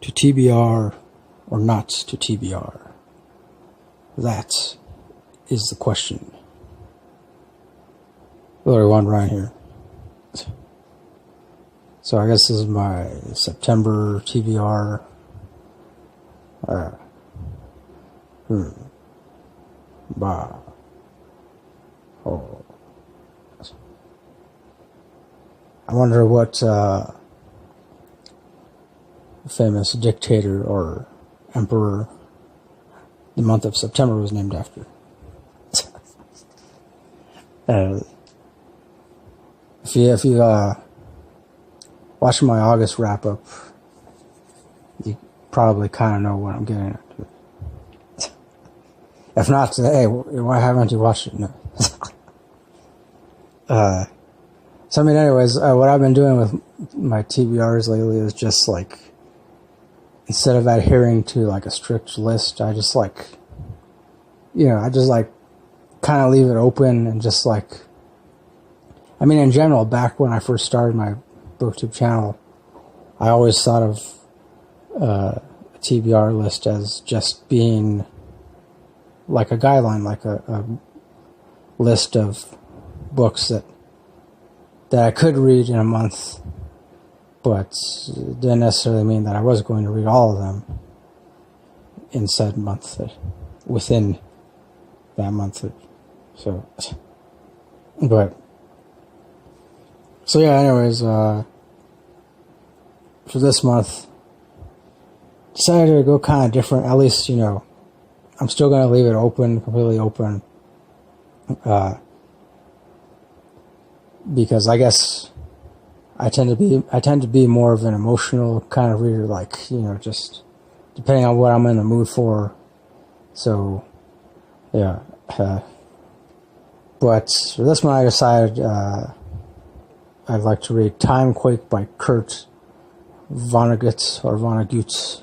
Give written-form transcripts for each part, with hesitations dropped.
to TBR or not to TBR? That is the question. Really one right here. So I guess this is my September TBR. Oh. I wonder what famous dictator or emperor the month of September was named after. If you watch my August wrap up, you probably kind of know what I'm getting at. If not, hey, why haven't you watched it? No. So I mean, anyways, what I've been doing with my TBRs lately is just like, instead of adhering to like a strict list, I just like, I just like kind of leave it open and just like, I mean, in general, back when I first started my BookTube channel, I always thought of a TBR list as just being like a guideline, like a list of books that I could read in a month, but it didn't necessarily mean that I was going to read all of them in said month, within that month. So yeah, anyways, for this month, decided to go kind of different. At least, I'm still going to leave it open, completely open, because I guess I tend to be more of an emotional kind of reader, like, just depending on what I'm in the mood for. So, yeah. But for this one, I decided I'd like to read Timequake by Kurt Vonnegut, or Vonnegut.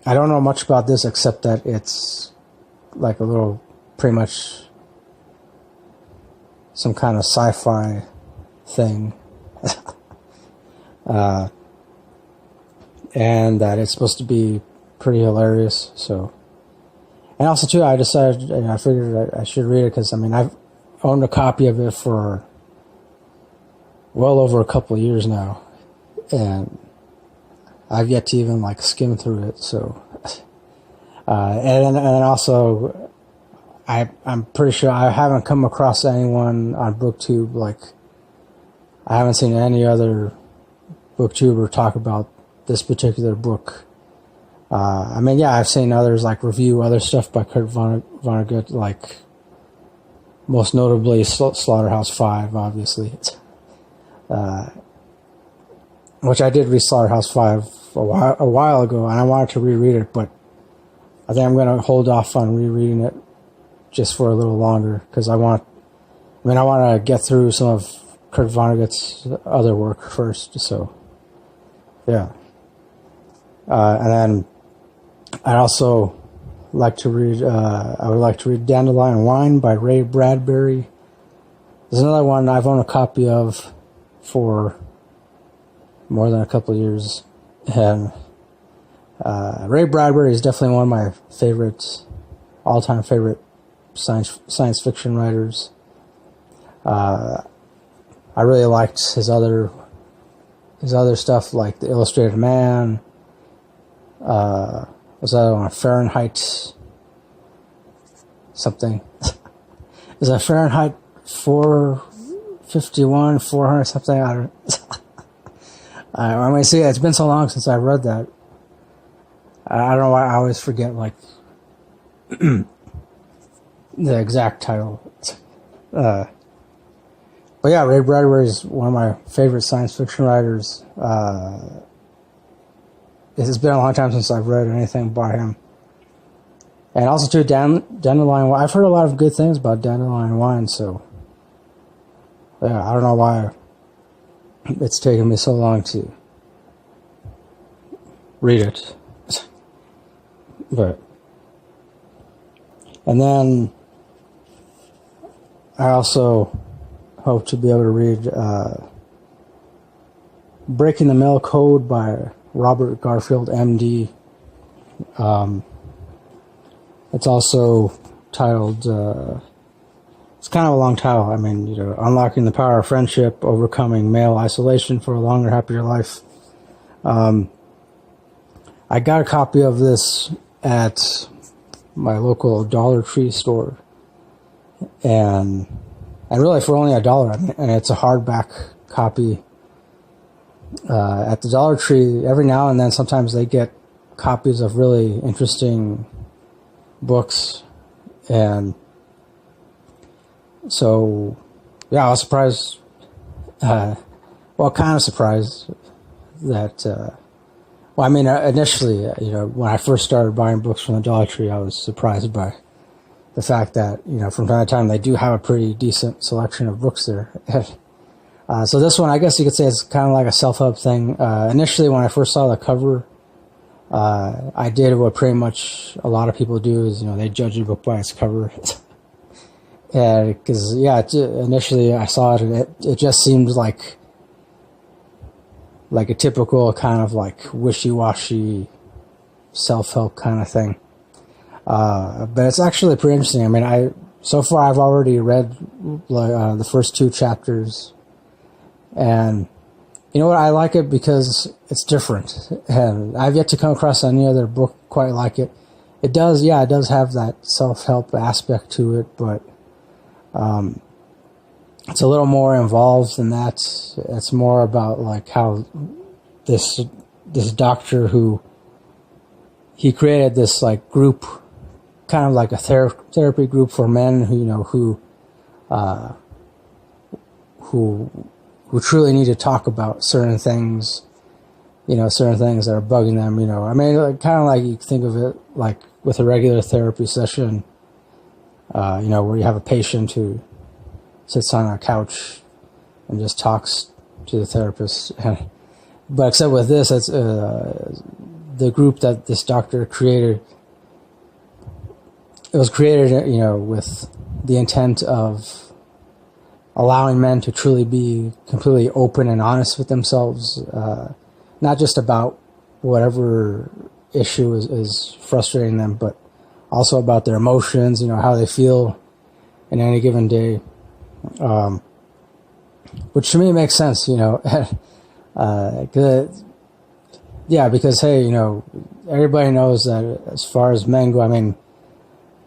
I don't know much about this except that it's like a little, pretty much some kind of sci-fi thing. And that it's supposed to be pretty hilarious. So, and also too, I decided, I figured I should read it because, I mean, I've owned a copy of it for well over a couple of years now, and I've yet to even like skim through it. So, and also, I'm pretty sure I haven't come across anyone on BookTube, like, I haven't seen any other BookTuber talk about this particular book. I mean, yeah, I've seen others like review other stuff by Kurt Vonnegut, like most notably Slaughterhouse-5, obviously. Which I did read Slaughterhouse-5 a while ago, and I wanted to reread it, but I think I'm going to hold off on rereading it just for a little longer, because I want to get through some of Kurt Vonnegut's other work first. So, yeah. And then I'd also like to read, I would like to read Dandelion Wine by Ray Bradbury. There's another one I've owned a copy of for more than a couple of years. And Ray Bradbury is definitely one of my favorites, all-time favorite science fiction writers. I really liked his other stuff, like The Illustrated Man. Was that on Fahrenheit something? Is that Fahrenheit 451, 400 something? I don't. I mean, see, it's been so long since I've read that. I don't know why I always forget like the exact title. But yeah, Ray Bradbury is one of my favorite science fiction writers. It's been a long time since I've read anything by him. And also too, Dandelion Wine. I've heard a lot of good things about Dandelion Wine, so yeah, I don't know why it's taken me so long to read it. But, and then I also hope to be able to read Breaking the Mail Code by Robert Garfield, MD. It's also titled, it's kind of a long title. I mean, Unlocking the Power of Friendship, Overcoming Male Isolation for a Longer, Happier Life. I got a copy of this at my local Dollar Tree store, and really for only $1, and it's a hardback copy. At the Dollar Tree, every now and then, sometimes they get copies of really interesting books, and so yeah, I was surprised. Kind of surprised that. Initially, when I first started buying books from the Dollar Tree, I was surprised by the fact that, from time to time, they do have a pretty decent selection of books there. So this one, I guess you could say it's kind of like a self-help thing. Initially, when I first saw the cover, I did what pretty much a lot of people do is, they judge a book by its cover. Because, initially I saw it, and it just seemed like a typical kind of like wishy-washy self-help kind of thing. But it's actually pretty interesting. I mean, so far I've already read the first 2 chapters, and you know what? I like it because it's different, and I've yet to come across any other book quite like it. It does have that self-help aspect to it, but it's a little more involved than that. It's more about like how this doctor he created this like group, kind of like a therapy group for men who truly need to talk about certain things, certain things that are bugging them. I mean, kind of like you think of it like with a regular therapy session, where you have a patient who sits on a couch and just talks to the therapist. But except with this, it's the group that this doctor created. It was created, with the intent of allowing men to truly be completely open and honest with themselves, not just about whatever issue is frustrating them, but also about their emotions, how they feel in any given day. Which to me makes sense, because hey, everybody knows that as far as men go, I mean,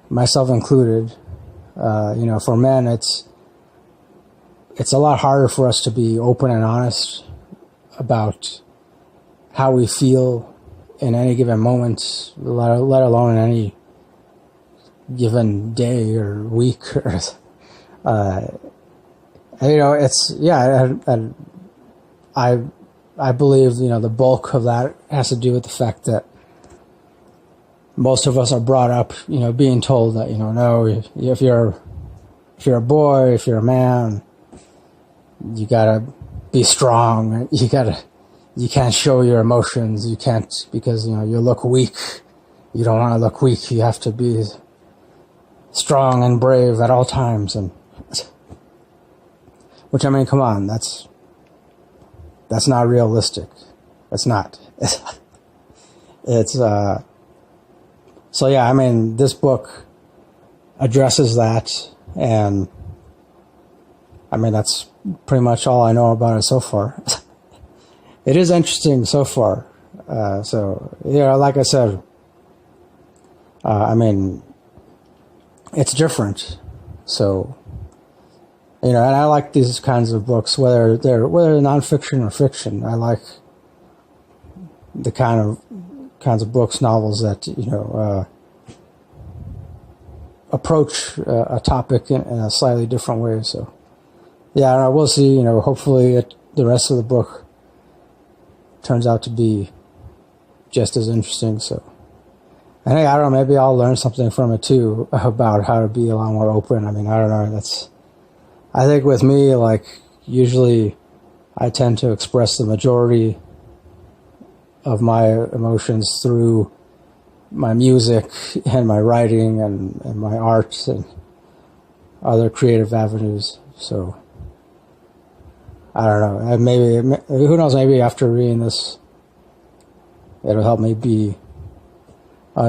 myself included, for men, it's a lot harder for us to be open and honest about how we feel in any given moment, let alone in any given day or week or I believe, the bulk of that has to do with the fact that most of us are brought up, being told that, no, if you're a boy, if you're a man, you gotta be strong. You can't show your emotions. You can't, because, you look weak. You don't want to look weak. You have to be strong and brave at all times. And which, I mean, come on, that's not realistic. It's not. It's so yeah, I mean, this book addresses that, and I mean, that's pretty much all I know about it so far. It is interesting so far. So, like I said, I mean, it's different. So, and I like these kinds of books, whether they're nonfiction or fiction. I like the kinds of books, novels that, approach a topic in a slightly different way. So, yeah, we'll see, hopefully the rest of the book turns out to be just as interesting. So, and hey, I don't know, maybe I'll learn something from it too about how to be a lot more open. I mean, I don't know, I think with me, like, usually I tend to express the majority of my emotions through my music and my writing and my art and other creative avenues. So, I don't know. Maybe, who knows, maybe after reading this, it'll help me be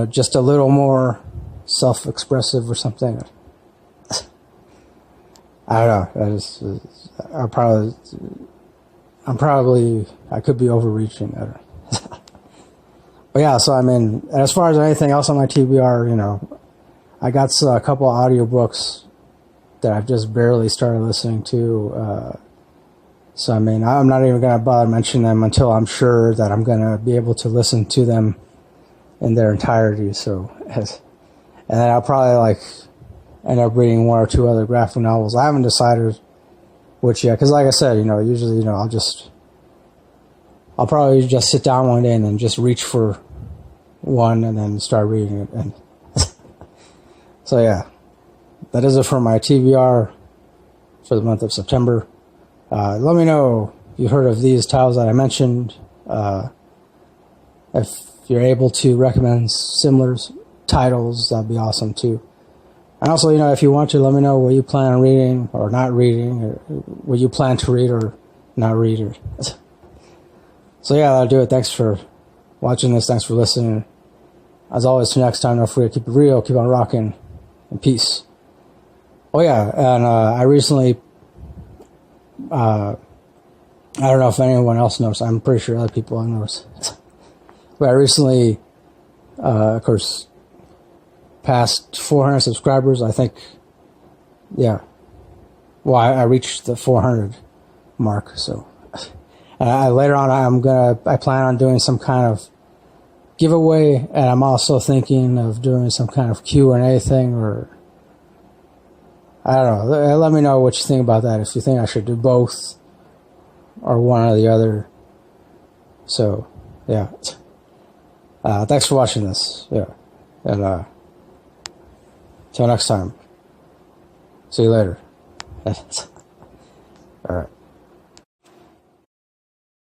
just a little more self-expressive or something. I don't know. I could be overreaching. I don't know. But yeah, so I mean, as far as anything else on my TBR, you know, I got a couple of audiobooks that I've just barely started listening to. So I mean, I'm not even going to bother mentioning them until I'm sure that I'm going to be able to listen to them in their entirety. So, and then I'll probably end up reading one or two other graphic novels. I haven't decided which yet, because like I said, you know, usually, you know, I'll probably just sit down one day and then just reach for one and then start reading it. And so yeah, that is it for my TBR for the month of September. Let me know if you heard of these titles that I mentioned. If you're able to recommend similar titles, that'd be awesome too. And also, you know, if you want to, let me know what you plan on reading or not reading, or what you plan to read or not read. So yeah, that'll do it. Thanks for watching this. Thanks for listening. As always, till next time, don't forget to keep it real, keep on rocking, and peace. Oh yeah, and I recently, I don't know if anyone else knows. I'm pretty sure other people knows. But I recently, of course, passed 400 subscribers. I think, yeah. Well, I reached the 400 mark. So later on, I plan on doing some kind of giveaway, and I'm also thinking of doing some kind of Q&A thing, or I don't know. Let me know what you think about that. If you think I should do both or one or the other. So, yeah. Thanks for watching this. Yeah. And till next time. See you later. All right.